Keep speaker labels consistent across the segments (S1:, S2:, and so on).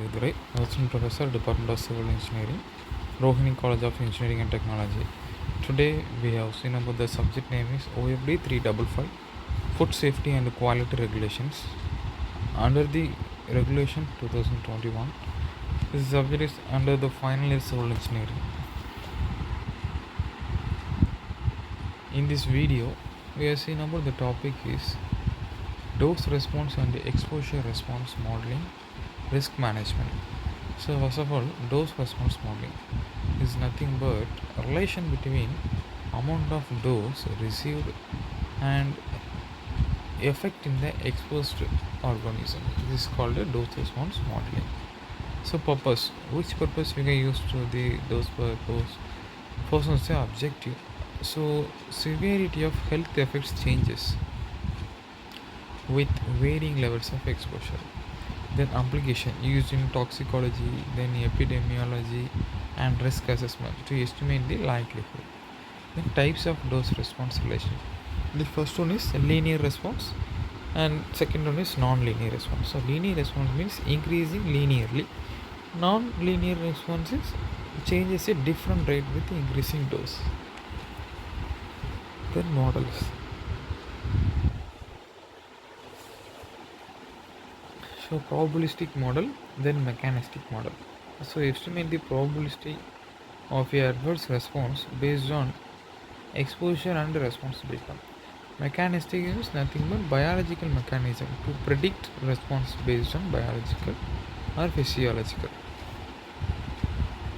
S1: Durai, Assistant Professor, Department of Civil Engineering, Rohini College of Engineering and Technology. Today we have seen about the subject name is OFD 355, Food Safety and Quality Regulations. Under the Regulation 2021, this subject is under the final year Civil Engineering. In this video, we have seen about the topic is dose response and exposure response modeling, risk management. So first of all, dose response modeling is nothing but a relation between amount of dose received and effect in the exposed organism. This is called a dose response modeling. So purpose, which purpose we can use to the dose purpose? First one is the objective. So severity of health effects changes with varying levels of exposure. Then application used in toxicology, then epidemiology and risk assessment to estimate the likelihood. Then types of dose response relation. The first one is linear response and second one is non-linear response. So linear response means increasing linearly. Non-linear response is changes at different rate with increasing dose. Then models. So probabilistic model, then mechanistic model. So estimate the probability of a adverse response based on exposure and response data. Mechanistic is nothing but biological mechanism to predict response based on biological or physiological.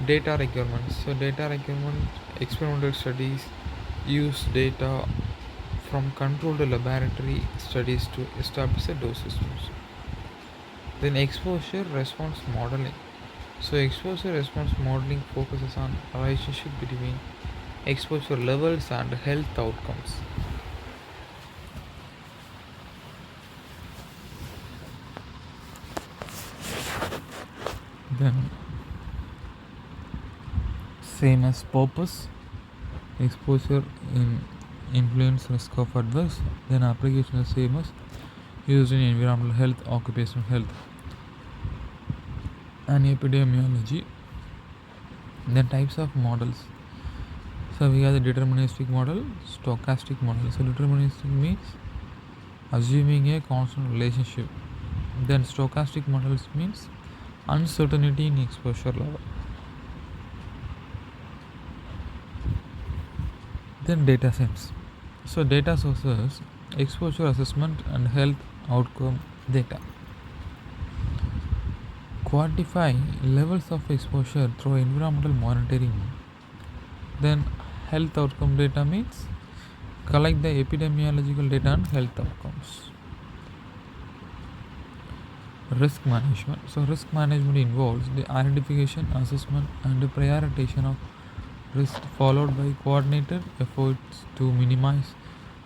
S1: Data requirements. So data requirement, experimental studies use data from controlled laboratory studies to establish a dose response. Then exposure response modeling. So exposure response modeling focuses on relationship between exposure levels and health outcomes. Then same as purpose, exposure in influence risk of adverse, then application is same as used in environmental health, occupational health and epidemiology. Then types of models. So we have the deterministic model, stochastic model. So deterministic means assuming a constant relationship. Then stochastic models means uncertainty in exposure level. Then data sets. So data sources, exposure assessment and health outcome data. Quantify levels of exposure through environmental monitoring. Then health outcome data means collect the epidemiological data and health outcomes. Risk management. So risk management involves the identification, assessment and the prioritization of risk followed by coordinated efforts to minimize,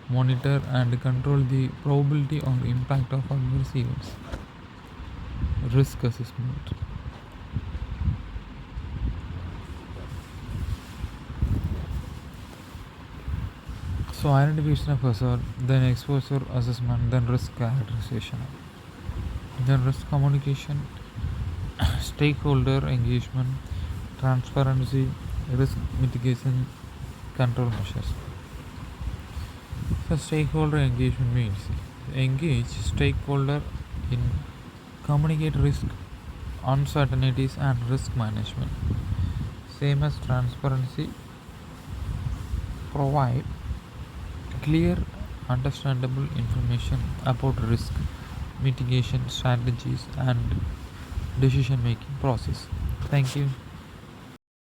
S1: monitor and control the probability or impact of adverse events. Risk assessment. So identification of hazard, then exposure assessment, then risk characterization, then risk communication, stakeholder engagement, transparency, risk mitigation, control measures. So stakeholder engagement means engage stakeholder in communicate risk, uncertainties and risk management. Same as transparency, provide clear, understandable information about risk mitigation strategies and decision making process. Thank you.